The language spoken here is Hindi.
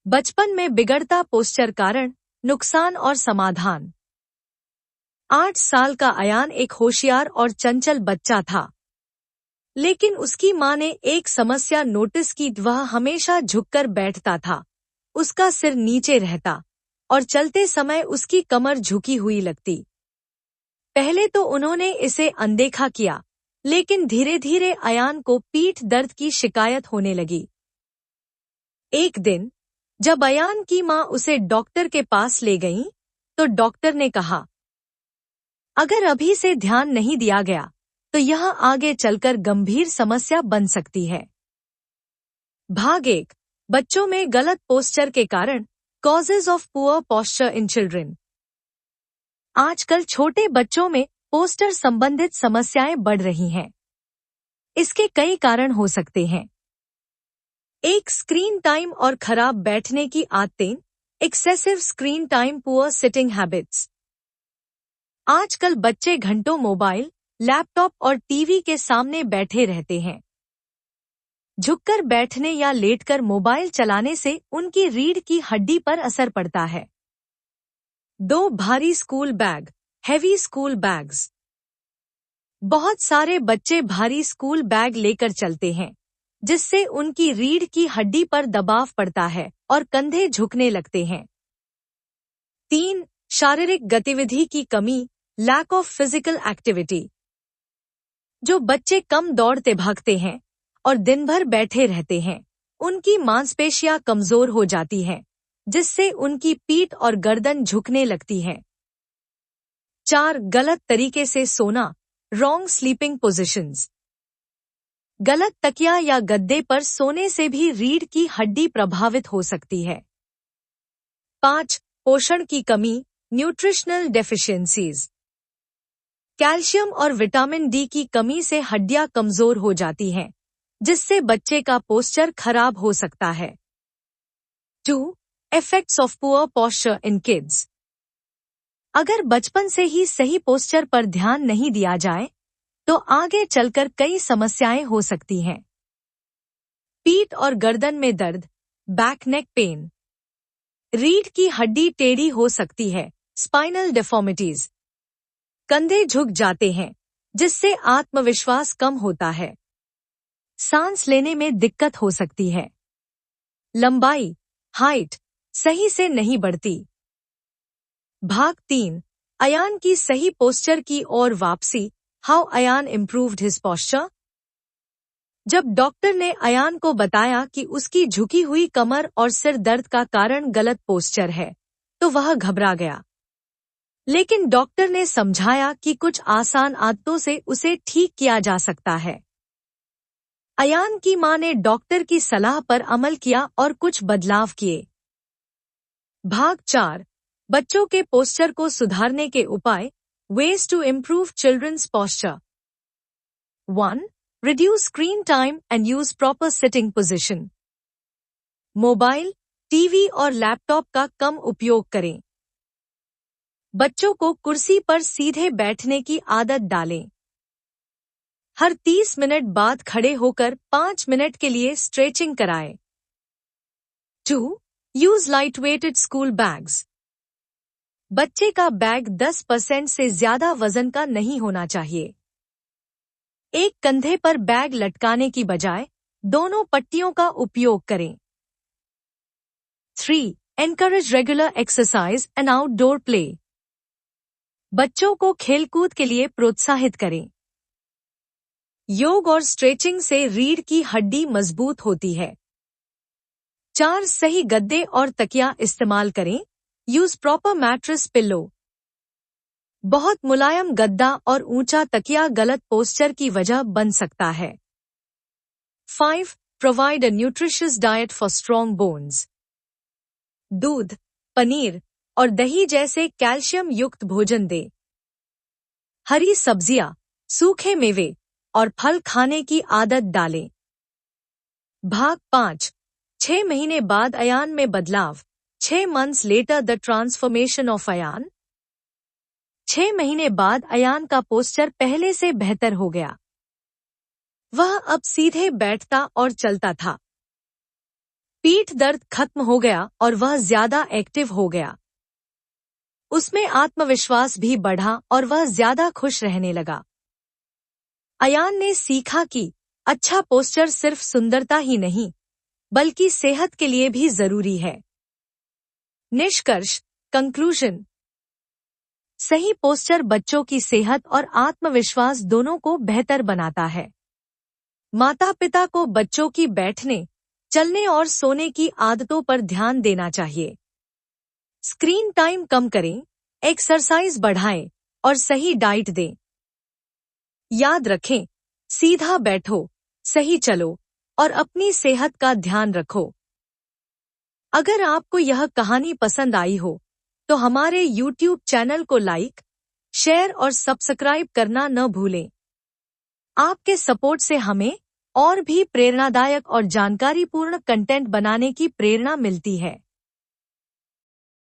बचपन में बिगड़ता पोस्चर कारण नुकसान और समाधान। 8 साल का अयान एक होशियार और चंचल बच्चा था, लेकिन उसकी मां ने एक समस्या नोटिस की। वह हमेशा झुककर बैठता था, उसका सिर नीचे रहता और चलते समय उसकी कमर झुकी हुई लगती। पहले तो उन्होंने इसे अनदेखा किया, लेकिन धीरे धीरे अयान को पीठ दर्द की शिकायत होने लगी। एक दिन जब अयान की मां उसे डॉक्टर के पास ले गईं, तो डॉक्टर ने कहा, अगर अभी से ध्यान नहीं दिया गया तो यह आगे चलकर गंभीर समस्या बन सकती है। भाग 1। बच्चों में गलत पोस्चर के कारण causes of poor posture in children. आजकल छोटे बच्चों में पोस्चर संबंधित समस्याएं बढ़ रही हैं। इसके कई कारण हो सकते हैं। एक, स्क्रीन टाइम और खराब बैठने की आदतें, excessive screen time, poor sitting habits. आजकल बच्चे घंटों मोबाइल, लैपटॉप और टीवी के सामने बैठे रहते हैं। झुककर बैठने या लेटकर मोबाइल चलाने से उनकी रीढ़ की हड्डी पर असर पड़ता है। 2, भारी school bag, heavy school bags. बहुत सारे बच्चे भारी स्कूल बैग लेकर चलते हैं, जिससे उनकी रीढ़ की हड्डी पर दबाव पड़ता है और कंधे झुकने लगते हैं। 3, शारीरिक गतिविधि की कमी, लैक ऑफ फिजिकल एक्टिविटी। जो बच्चे कम दौड़ते भागते हैं और दिन भर बैठे रहते हैं, उनकी मांसपेशियां कमजोर हो जाती हैं, जिससे उनकी पीठ और गर्दन झुकने लगती है। 4, गलत तरीके से सोना, रॉन्ग स्लीपिंग पोजीशंस। गलत तकिया या गद्दे पर सोने से भी रीढ़ की हड्डी प्रभावित हो सकती है। 5, पोषण की कमी, न्यूट्रिशनल डेफिशिएंसीज। कैल्शियम और विटामिन डी की कमी से हड्डियां कमजोर हो जाती हैं, जिससे बच्चे का पोस्चर खराब हो सकता है। 2, effects of poor posture in kids. अगर बचपन से ही सही पोस्चर पर ध्यान नहीं दिया जाए, तो आगे चलकर कई समस्याएं हो सकती हैं। पीठ और गर्दन में दर्द, बैक नेक पेन। रीढ़ की हड्डी टेढ़ी हो सकती है, स्पाइनल डिफॉर्मिटीज। कंधे झुक जाते हैं, जिससे आत्मविश्वास कम होता है। सांस लेने में दिक्कत हो सकती है। लंबाई, हाइट सही से नहीं बढ़ती। भाग 3। अयान की सही पोस्चर की ओर वापसी, how Ayaan improved his posture. जब डॉक्टर ने अयान को बताया कि उसकी झुकी हुई कमर और सिर दर्द का कारण गलत पोस्चर है, तो वह घबरा गया। लेकिन डॉक्टर ने समझाया कि कुछ आसान आदतों से उसे ठीक किया जा सकता है। अयान की मां ने डॉक्टर की सलाह पर अमल किया और कुछ बदलाव किए। भाग 4। बच्चों के पोस्चर को सुधारने के उपाय, ways to improve children's posture. 1. Reduce screen time and use proper sitting position. Mobile, TV और लैपटॉप का कम उपयोग करें। बच्चों को कुर्सी पर सीधे बैठने की आदत डालें। हर 30 मिनट बाद खड़े होकर 5 मिनट के लिए स्ट्रेचिंग कराएं। 2. Use light-weighted school bags. बच्चे का बैग 10% से ज्यादा वजन का नहीं होना चाहिए। एक कंधे पर बैग लटकाने की बजाय दोनों पट्टियों का उपयोग करें। 3. Encourage regular exercise and outdoor play. बच्चों को खेलकूद के लिए प्रोत्साहित करें। योग और स्ट्रेचिंग से रीढ़ की हड्डी मजबूत होती है। 4. सही गद्दे और तकिया इस्तेमाल करें। Use proper mattress pillow. बहुत मुलायम गद्दा और ऊंचा तकिया गलत पोस्चर की वजह बन सकता है। 5. Provide a nutritious diet for strong bones. दूध, पनीर और दही जैसे कैल्शियम युक्त भोजन दें। हरी सब्जियां, सूखे मेवे और फल खाने की आदत डालें। भाग 5। 6 महीने बाद अयान में बदलाव, 6 months later the transformation of Ayan. 6 महीने बाद अयान का पोस्चर पहले से बेहतर हो गया। वह अब सीधे बैठता और चलता था। पीठ दर्द खत्म हो गया और वह ज्यादा एक्टिव हो गया। उसमें आत्मविश्वास भी बढ़ा और वह ज्यादा खुश रहने लगा। अयान ने सीखा कि अच्छा पोस्चर सिर्फ सुंदरता ही नहीं, बल्कि सेहत के लिए भी जरूरी है। निष्कर्ष, कंक्लूजन। सही पोस्चर बच्चों की सेहत और आत्मविश्वास दोनों को बेहतर बनाता है। माता पिता को बच्चों की बैठने, चलने और सोने की आदतों पर ध्यान देना चाहिए। स्क्रीन टाइम कम करें, एक्सरसाइज बढ़ाएं और सही डाइट दें। याद रखें, सीधा बैठो, सही चलो और अपनी सेहत का ध्यान रखो। अगर आपको यह कहानी पसंद आई हो, तो हमारे YouTube चैनल को लाइक, शेयर और सब्सक्राइब करना न भूलें। आपके सपोर्ट से हमें और भी प्रेरणादायक और जानकारीपूर्ण कंटेंट बनाने की प्रेरणा मिलती है।